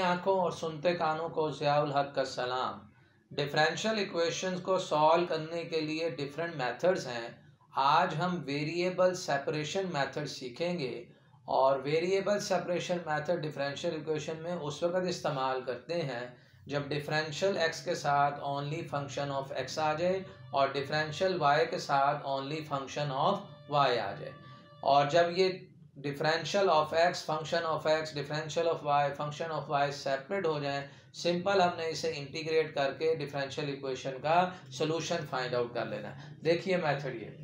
आंखों और सुनते कानों को ज़ियाउल हक का सलाम। डिफरेंशियल इक्वेशंस को सॉल्व करने के लिए डिफरेंट मेथड्स हैं। आज हम वेरिएबल सेपरेशन मेथड सीखेंगे और variable separation method differential equation में उस वक्त इस्तेमाल करते हैं जब डिफरेंशियल एक्स के साथ ओनली फंक्शन ऑफ एक्स आ जाए और डिफरेंशियल वाई के साथ ओनली फंक्शन ऑफ वाई आ जाए। और जब ये differential of x, function of x, differential of y, function of y separate हो जाएं, सिंपल हमने इसे इंटीग्रेट करके डिफरेंशियल इक्वेशन का सोल्यूशन फाइंड आउट कर लेना है। देखिए मेथड, ये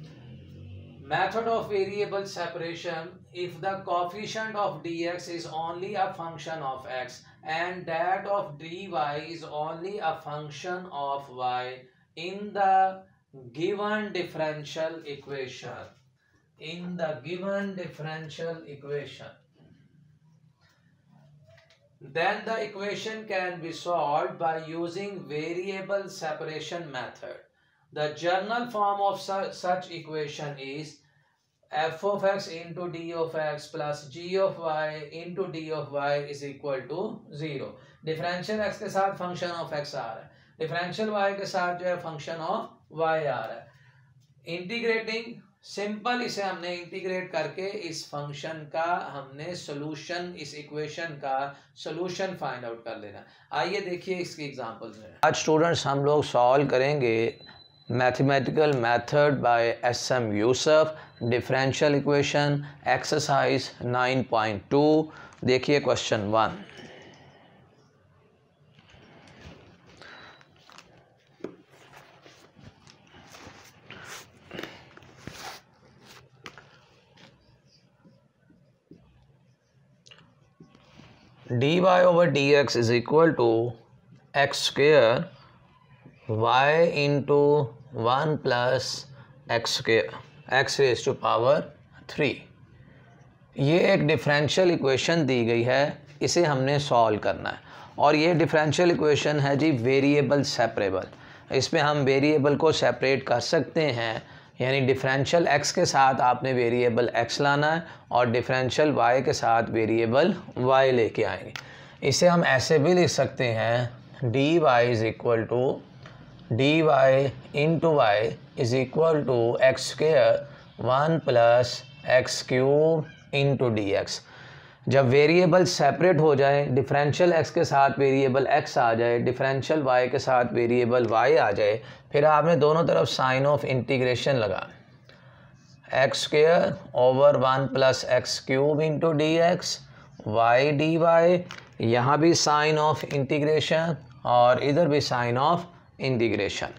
method of variable separation, if the coefficient of dx is only a function of x and that of dy is only a function of y in the given differential equation, then the equation can be solved by using variable separation method. The general form of such equation is f of x into d of x plus g of y into d of y is equal to 0. Differential x के साथ function of x आ रहा है, differential y के साथ जो है function of y आ रहा है। इंटीग्रेटिंग, सिंपल इसे हमने इंटीग्रेट करके इस फंक्शन का हमने सोल्यूशन, इस इक्वेशन का सोल्यूशन फाइंड आउट कर लेना। आइए देखिए इसकी एग्जांपल्स में। आज स्टूडेंट्स हम लोग सॉल्व करेंगे mathematical method by SM. Yusuf, differential equation, exercise 9.2। देखिए question 1। dy over dx is equal to x square y into 1 plus x square x raised to power 3। ये एक डिफरेंशियल इक्वेशन दी गई है, इसे हमने सॉल्व करना है। और ये डिफरेंशियल इक्वेशन है जी वेरिएबल सेपरेबल। इसमें हम वेरिएबल को सेपरेट कर सकते हैं, यानी डिफरेंशियल x के साथ आपने वेरिएबल x लाना है और डिफरेंशियल y के साथ वेरिएबल y लेके आएंगे। इसे हम ऐसे भी लिख सकते हैं dy is equal to dy into y is equal to x square 1 plus x cube into d x. जब वेरिएबल सेपरेट हो जाए, डिफरेंशियल x के साथ वेरिएबल x आ जाए, डिफरेंशियल y के साथ वेरिएबल y आ जाए, फिर आपने दोनों तरफ साइन ऑफ इंटीग्रेशन लगा, x square over 1 plus x cube into d x y d y. यहाँ भी साइन ऑफ इंटीग्रेशन और इधर भी साइन ऑफ इंटीग्रेशन।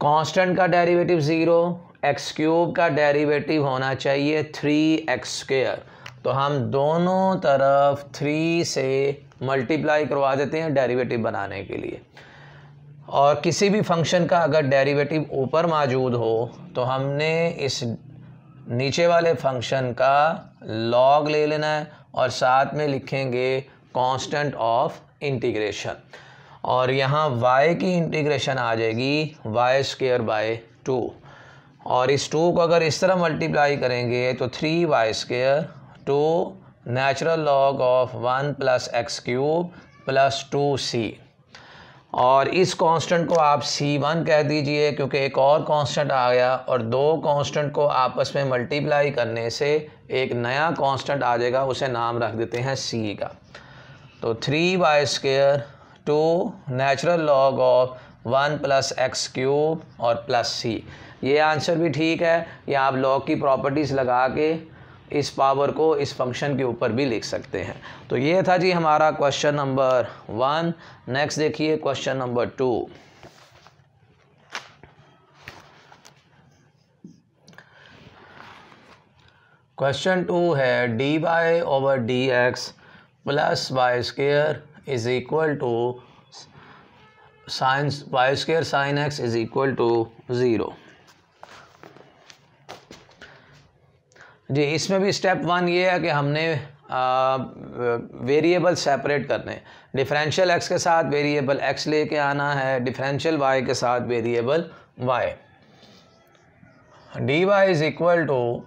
कांस्टेंट का डेरिवेटिव 0, एक्स क्यूब का डेरिवेटिव होना चाहिए 3x स्क्वायर। तो हम दोनों तरफ 3 से मल्टीप्लाई करवा देते हैं डेरिवेटिव बनाने के लिए। और किसी भी फंक्शन का अगर डेरिवेटिव ऊपर मौजूद हो तो हमने इस नीचे वाले फंक्शन का लॉग ले लेना है और साथ में लिखेंगे कांस्टेंट ऑफ इंटीग्रेशन। और यहाँ y की इंटीग्रेशन आ जाएगी y स्क्वायर बाय 2। और इस 2 को अगर इस तरह मल्टीप्लाई करेंगे तो 3y square to natural log of 1 plus x cube plus 2c। और इस कांस्टेंट को आप c1 कह दीजिए क्योंकि एक और कांस्टेंट आ गया और दो कांस्टेंट को आपस में मल्टीप्लाई करने से एक नया कांस्टेंट आ जाएगा, उसे नाम रख देते हैं c का। तो 3y square to natural log of 1 plus x cube और प्लस c। ये आंसर भी ठीक है, या आप लॉग की प्रॉपर्टीज़ लगा के इस पावर को इस फंक्शन के ऊपर भी लिख सकते हैं। तो ये था जी हमारा क्वेश्चन नंबर 1। नेक्स्ट देखिए क्वेश्चन नंबर 2। क्वेश्चन 2 है dy over dx plus y square is equal to sine y square sine x is equal to 0। जी इसमें भी स्टेप 1 ये है कि हमने वेरिएबल सेपरेट करने, डिफरेंशियल x के साथ वेरिएबल x लेके आना है, डिफरेंशियल y के साथ variable y। dy is equal to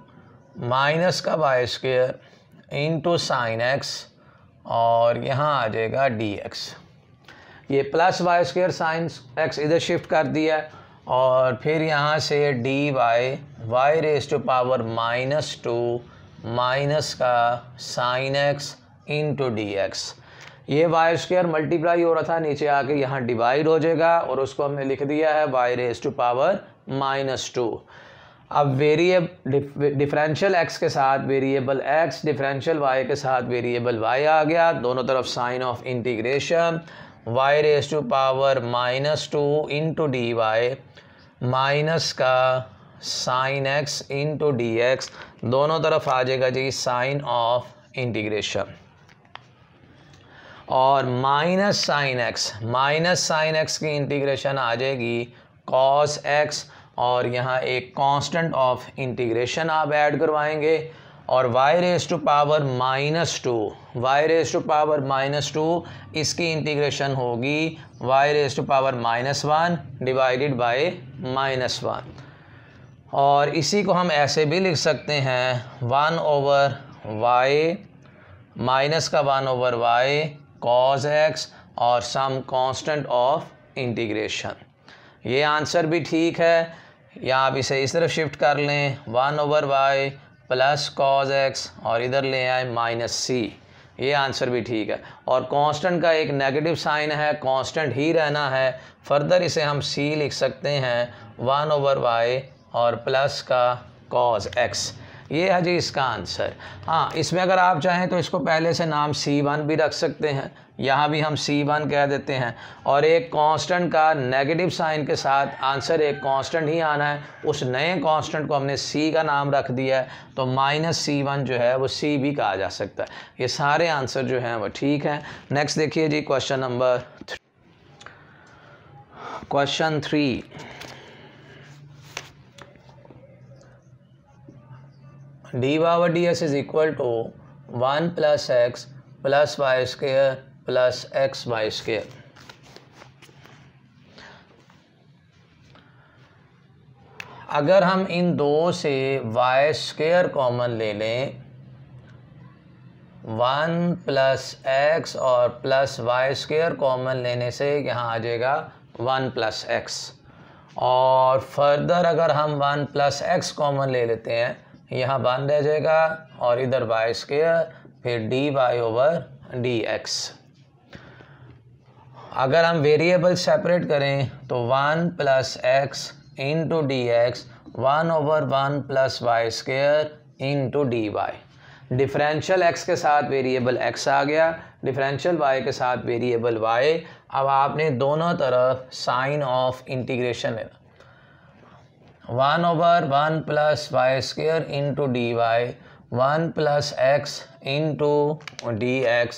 minus का y square into sine x और यहाँ आ जाएगा dx। ये plus y square sine x इधर शिफ्ट कर दिया है और फिर यहाँ से dy y raise to power -2 minus का साइन x इंटू dx। ये वाई स्क्वायर मल्टीप्लाई हो रहा था, नीचे आके यहाँ डिवाइड हो जाएगा और उसको हमने लिख दिया है y रेज़ टू पावर -2। अब वेरिएबल डिफरेंशियल x के साथ वेरिएबल x, डिफरेंशियल y के साथ वेरिएबल y आ गया, दोनों तरफ sign of integration y raise to power -2 into d y minus का sine x into d x, दोनों तरफ आ जाएगा जी साइन ऑफ इंटीग्रेशन और माइनस साइन x की इंटीग्रेशन आ जाएगी कॉस x और यहाँ एक कांस्टेंट ऑफ इंटीग्रेशन आप ऐड करवाएंगे और y रेज़ टू पावर -2 इसकी इंटीग्रेशन होगी y raise to power -1 divided by -1 और इसी को हम ऐसे भी लिख सकते हैं 1/y माइनस का 1/y cos x और सम कांस्टेंट ऑफ इंटीग्रेशन। ये आंसर भी ठीक है, या आप इसे इस तरफ शिफ्ट कर लें 1/y प्लस cos x और इधर ले आए -c, ये आंसर भी ठीक है। और कांस्टेंट का एक नेगेटिव साइन है, कांस्टेंट ही रहना है, फर्दर इसे हम c लिख सकते हैं 1/y और प्लस का cos x। ये है जी इसका आंसर। हाँ, इसमें अगर आप चाहें तो इसको पहले से नाम C1 भी रख सकते हैं, यहाँ भी हम C1 कह देते हैं और एक कांस्टेंट का नेगेटिव साइन के साथ आंसर एक कांस्टेंट ही आना है, उस नए कांस्टेंट को हमने C का नाम रख दिया है तो -C1 जो है वो C भी कहा जा सकता है। ये सारे आंसर जो हैं वो ठीक हैं। नेक्स्ट देखिए जी question number 3। D power d s is equal to 1 + x + y² + xy²। अगर हम इन दो से y² कॉमन ले लें, 1 + x और +y² कॉमन लेने से यहाँ आ जाएगा 1 + x और फर्दर अगर हम 1 + x कॉमन ले लेते हैं, यहाँ 1 रह जाएगा और इधर y² फिर dy/dx। अगर हम वेरिएबल सेपरेट करें तो 1 + x into dx 1/1 + y² into dy। Differential x के साथ वेरिएबल x आ गया, डिफरेंशियल y के साथ वेरिएबल y। अब आपने दोनों तरफ साइन ऑफ इंटीग्रेशन लेना, 1/1 + y² into dy 1 + x into dx,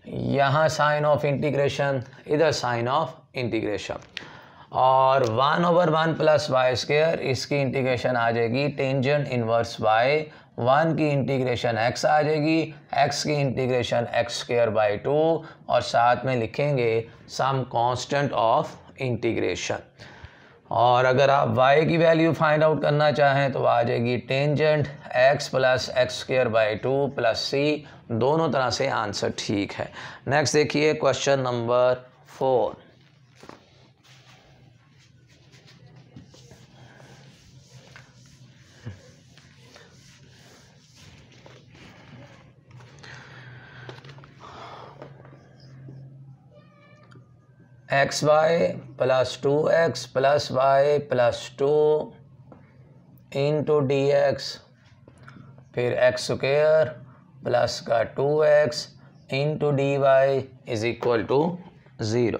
यहाँ साइन ऑफ इंटीग्रेशन, इधर साइन ऑफ इंटीग्रेशन और 1/1 + y², इसकी इंटीग्रेशन आ जाएगी टेंजेंट इनवर्स y, 1 की इंटीग्रेशन x आ जाएगी, x की इंटीग्रेशन x²/2 और साथ में लिखेंगे सम कांस्टेंट ऑफ इंटीग्रेशन। और अगर आप y की वैल्यू फाइंड आउट करना चाहें तो आ जाएगी टेंजेंट x + x²/2 + c, दोनों तरह से आंसर ठीक है। नेक्स्ट देखिए question number 4। xy + 2x + y + 2 into dx फिर x² प्लस का 2x into dy is equal to 0।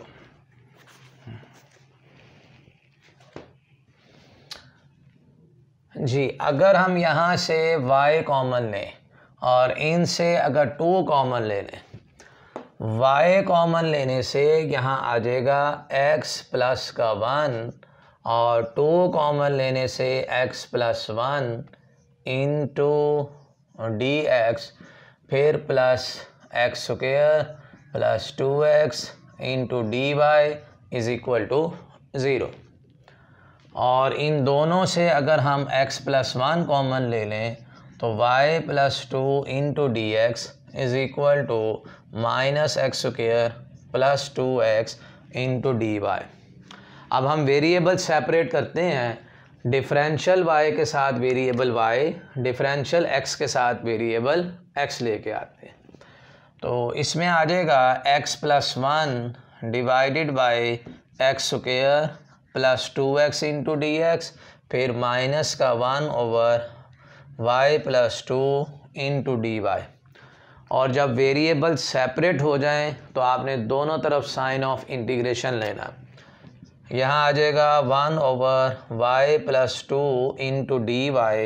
जी, अगर हम यहाँ से y कॉमन लें और इनसे अगर 2 कॉमन ले लें, y कॉमन लेने से यहाँ आ जाएगा x + का 1 और 2 कॉमन लेने से x + 1 इंटू dx फिर plus x² plus 2x into dy is equal to 0। और इन दोनों से अगर हम x + 1 कॉमन ले लें तो y + 2 into dx is equal to minus x square plus 2x into d y. अब हम वेरिएबल सेपरेट करते हैं, डिफरेंशियल y के साथ वेरिएबल y, डिफरेंशियल x के साथ वेरिएबल x लेके आते हैं। तो इसमें आ जाएगा x plus 1 divided by x square plus 2x into d x, फिर माइनस का 1 over y plus 2 into d y. और जब वेरिएबल सेपरेट हो जाएं तो आपने दोनों तरफ साइन ऑफ इंटीग्रेशन लेना। यहाँ आ जाएगा 1 over y plus 2 into d y,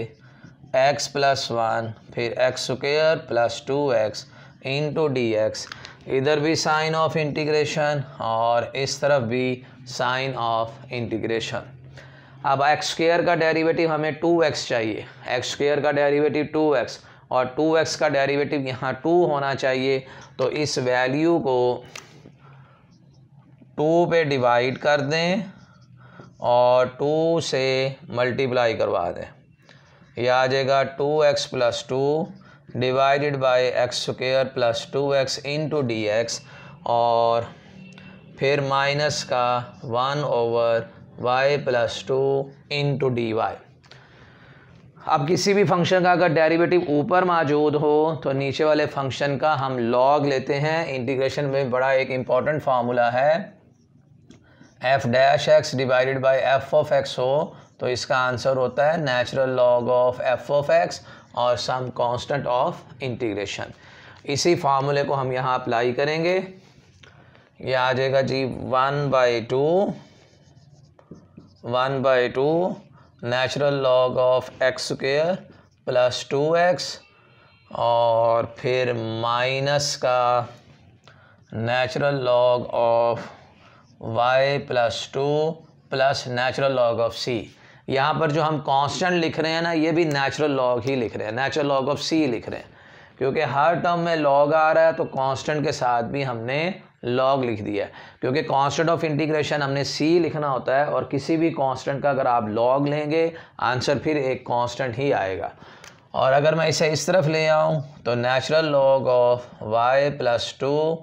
x plus 1 फिर x square plus 2x into d x. इधर भी साइन ऑफ इंटीग्रेशन और इस तरफ भी साइन ऑफ इंटीग्रेशन। अब एक्स स्क्वायर का डेरिवेटिव हमें 2x चाहिए, एक्स स्क्वायर का डेरिवेटिव 2x और 2x का डेरिवेटिव यहाँ 2 होना चाहिए। तो इस वैल्यू को 2 पे डिवाइड कर दें और 2 से मल्टीप्लाई करवा दें। यह आ जाएगा 2x plus 2 divided by x square plus 2x into d x, और फिर माइनस का 1 over y plus 2 into d y. अब किसी भी फंक्शन का अगर डेरिवेटिव ऊपर मौजूद हो तो नीचे वाले फंक्शन का हम लॉग लेते हैं। इंटीग्रेशन में बड़ा एक इम्पॉर्टेंट फार्मूला है, F dash x divided by F of x हो तो इसका आंसर होता है natural log of F of x और सम कांस्टेंट ऑफ इंटीग्रेशन। इसी फार्मूले को हम यहाँ अप्लाई करेंगे। ये आ जाएगा जी 1/2 natural log of x square plus 2x और फिर माइनस का natural log of y plus 2 plus natural log of c। यहाँ पर जो हम कांस्टेंट लिख रहे हैं ना, ये भी नेचुरल लॉग ही लिख रहे हैं, नेचुरल लॉग ऑफ c लिख रहे हैं, क्योंकि हर टर्म में लॉग आ रहा है तो कांस्टेंट के साथ भी हमने लॉग लिख दिया है। क्योंकि कांस्टेंट ऑफ इंटीग्रेशन हमने c लिखना होता है और किसी भी कांस्टेंट का अगर आप लॉग लेंगे आंसर फिर एक कांस्टेंट ही आएगा। और अगर मैं इसे इस तरफ ले आऊँ तो natural log of y plus 2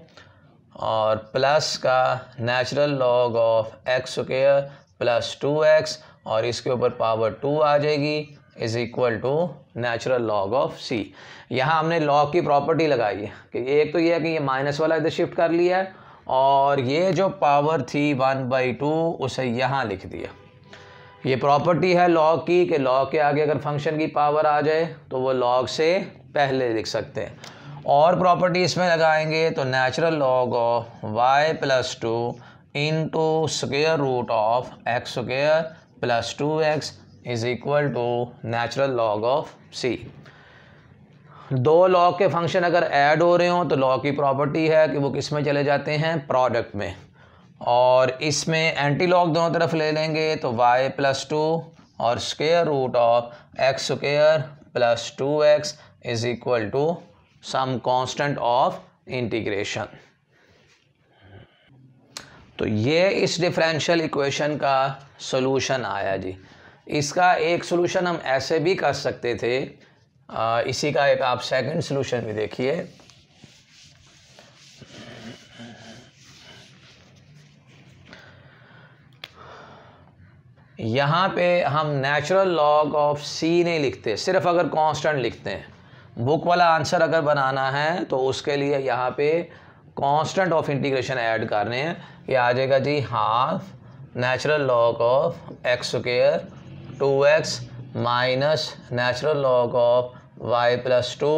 और प्लस का natural log of x square plus 2x और इसके ऊपर पावर 2 आ जाएगी is equal to natural log of c। यहाँ हमने लॉग की प्रॉपर्टी लगाई है कि एक तो ये है कि ये माइनस वाला इधर शिफ्ट कर लिया है और ये जो पावर थी 1/2 उसे यहाँ लिख दिया। ये प्रॉपर्टी है लॉग की कि लॉग के आगे अगर फंक्शन की पावर आ जाए तो वो लॉग से पहले लिख सकते हैं। और प्रॉपर्टी इसमें लगाएंगे तो natural log of y plus 2 into square root of x square plus 2x is equal to natural log of c। दो लॉग के फंक्शन अगर ऐड हो रहे हो तो लॉग की प्रॉपर्टी है कि वो किस में चले जाते हैं, प्रोडक्ट में। और इसमें एंटी लॉग दोनों तरफ ले लेंगे तो y प्लस 2 और square root of x square plus 2x is equal to some constant of integration. तो ये इस डिफरेंशियल इक्वेशन का सॉल्यूशन आया जी। इसका एक सॉल्यूशन हम ऐसे भी कर सकते थे, इसी का एक आप सेकंड सॉल्यूशन भी देखिए। यहाँ पे हम नेचुरल लॉग ऑफ c नहीं लिखते, सिर्फ अगर कांस्टेंट लिखते हैं। बुक वाला आंसर अगर बनाना है तो उसके लिए यहाँ पे कांस्टेंट ऑफ इंटीग्रेशन ऐड करने हैं। ये आ जाएगा जी half natural log of x square 2x minus natural log of y plus 2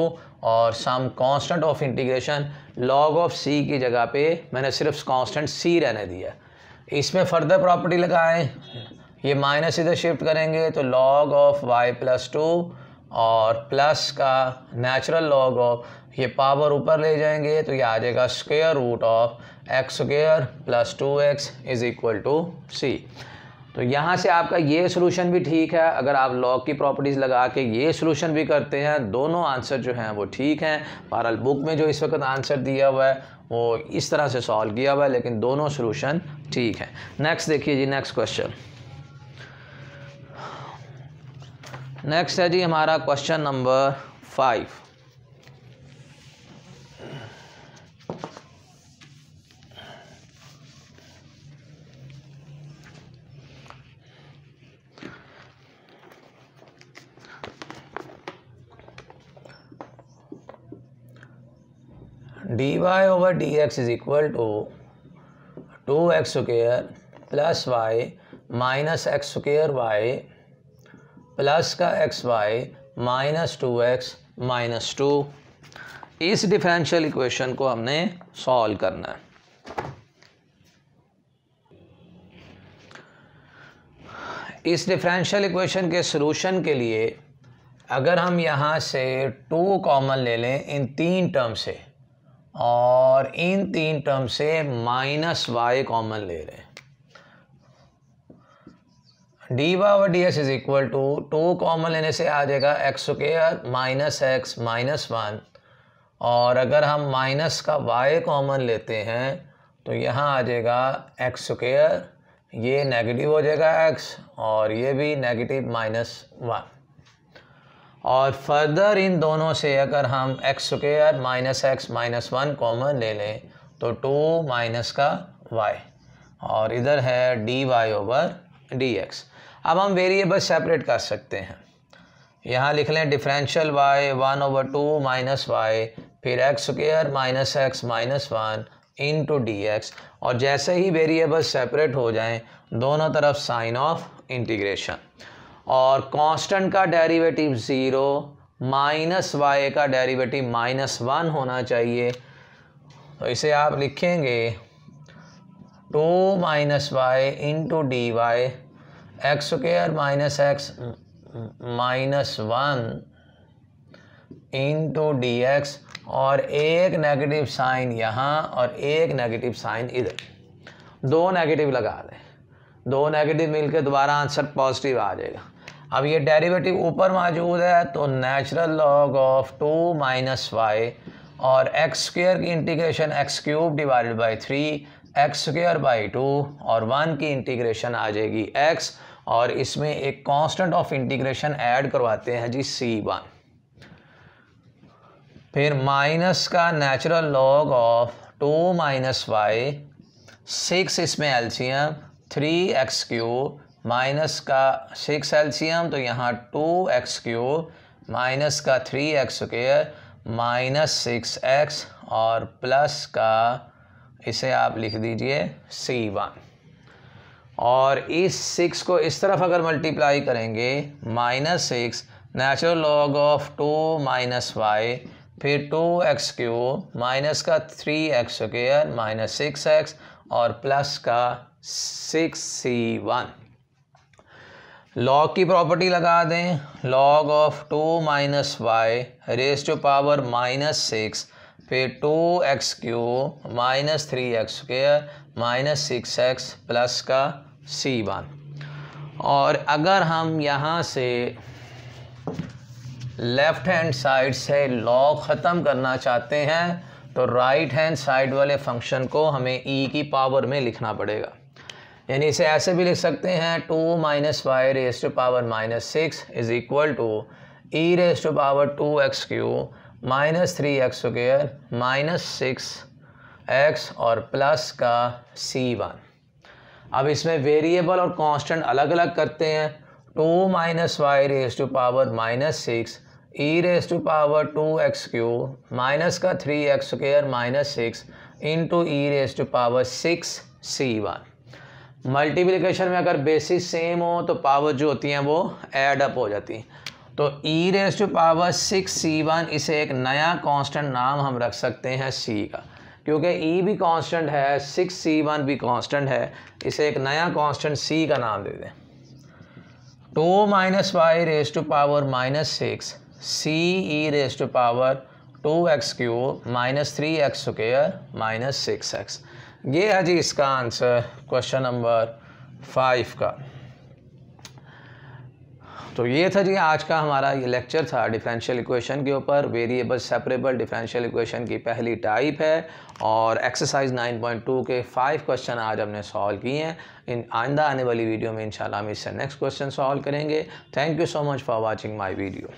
और some constant of integration. Log of c की जगह पे मैंने सिर्फ कांस्टेंट c रहने दिया। इसमें फर्दर प्रॉपर्टी लगाएं, ये माइनस इधर शिफ्ट करेंगे तो लॉग ऑफ y प्लस 2 और प्लस का नेचुरल लॉग ऑफ, ये पावर ऊपर ले जाएंगे तो ये आ जाएगा square root of x square plus 2x is equal to c। तो यहाँ से आपका ये सॉल्यूशन भी ठीक है। अगर आप लॉग की प्रॉपर्टीज़ लगा के ये सॉल्यूशन भी करते हैं, दोनों आंसर जो हैं वो ठीक हैं। बहरहाल बुक में जो इस वक्त आंसर दिया हुआ है वो इस तरह से सॉल्व किया हुआ है, लेकिन दोनों सॉल्यूशन ठीक हैं। नेक्स्ट देखिए जी, नेक्स्ट क्वेश्चन। नेक्स्ट है जी हमारा question number 5। D y over d x is equal to 2x square plus y minus x square y plus का x y minus 2x minus 2। इस डिफरेंशियल इक्वेशन को हमने सॉल्व करना है। इस डिफरेंशियल इक्वेशन के सॉल्यूशन के लिए अगर हम यहाँ से 2 कॉमन ले लें इन 3 टर्म से और इन 3 टर्म से माइनस वाई कॉमन ले रहे हैं, d y over d x is equal to 2 common लेने से आ जाएगा x square minus x minus 1, और अगर हम माइनस का y कॉमन लेते हैं तो यहाँ आ जाएगा एक्स स्क्वायर, ये नेगेटिव हो जाएगा x और ये भी नेगेटिव -1। और फर्दर इन दोनों से अगर हम x square minus x minus 1 common ले लें तो 2 माइनस का y, और इधर है d y over d x. अब हम वेरिएबल सेपरेट कर सकते हैं। यहाँ लिख लें differential y 1 over 2 minus y, फिर x square minus x minus 1 into d x, और जैसे ही वेरिएबल सेपरेट हो जाएं दोनों तरफ साइन ऑफ इंटीग्रेशन, और कांस्टेंट का डेरिवेटिव 0 माइनस वाई का डेरिवेटिव -1 होना चाहिए। तो इसे आप लिखेंगे 2 minus y into d y x square minus x minus 1 into d x, और एक नेगेटिव साइन यहाँ और एक नेगेटिव साइन इधर, 2 नेगेटिव लगा दें, 2 नेगेटिव मिलकर दोबारा आंसर पॉजिटिव आ जाएगा। अब ये डेरिवेटिव ऊपर मौजूद है तो natural log of 2 minus y और एक्स स्क्वायर की integration x cube divided by 3 x square by 2, और 1 की इंटीग्रेशन आ जाएगी x, और इसमें एक कांस्टेंट ऑफ इंटीग्रेशन ऐड करवाते हैं जी c1। फिर माइनस का natural log of 2 minus y, 6 इसमें एलसीएम 3x क्यूब, माइनस का 6 एलसीएम तो यहाँ 2x क्यूब माइनस का 3x स्क्वायर माइनस 6x, और प्लस का इसे आप लिख दीजिए c1। और इस 6 को इस तरफ अगर मल्टीप्लाई करेंगे -6 natural log of 2 minus y, फिर 2x क्यूब माइनस का 3x स्क्वायर माइनस 6x, और प्लस का 6c1। लॉग की प्रॉपर्टी लगा दें, log of 2 minus y raise to power -6, फिर 2x cube minus 3x square minus 6x plus का c1। और अगर हम यहाँ से लेफ़्ट हैंड साइड से लॉग ख़त्म करना चाहते हैं तो राइट हैंड साइड वाले फंक्शन को हमें e की पावर में लिखना पड़ेगा। यानी इसे ऐसे भी लिख सकते हैं 2 minus y raise to power -6 is equal to e raise to power 2x cube minus 3x square minus 6x, और प्लस का c1। अब इसमें वेरिएबल और कांस्टेंट अलग अलग करते हैं। 2 minus y raise to power -6 e raise to power 2x cube minus का 3x square minus 6 into e raise to power 6 c1। Multiplication में अगर बेसिस सेम हो तो पावर जो होती हैं वो ऐड अप हो जाती हैं। तो e raise to power 6 c1, इसे एक नया कांस्टेंट नाम हम रख सकते हैं c का, क्योंकि e भी कांस्टेंट है 6 c1 भी कांस्टेंट है, इसे एक नया कांस्टेंट c का नाम दे दें। 2 minus y raise to power -6 c e raise to power 2x cube minus 3x square minus 6x। ये है जी इसका आंसर क्वेश्चन नंबर 5 का। तो ये था जी आज का हमारा ये लेक्चर था डिफरेंशियल इक्वेशन के ऊपर। वेरिएबल सेपरेबल डिफरेंशियल इक्वेशन की पहली टाइप है, और एक्सरसाइज 9.2 के 5 क्वेश्चन आज हमने सॉल्व किए हैं। इन आइंदा आने वाली वीडियो में इंशाल्लाह हम इससे नेक्स्ट क्वेश्चन सॉल्व करेंगे। Thank you so much for watching my video.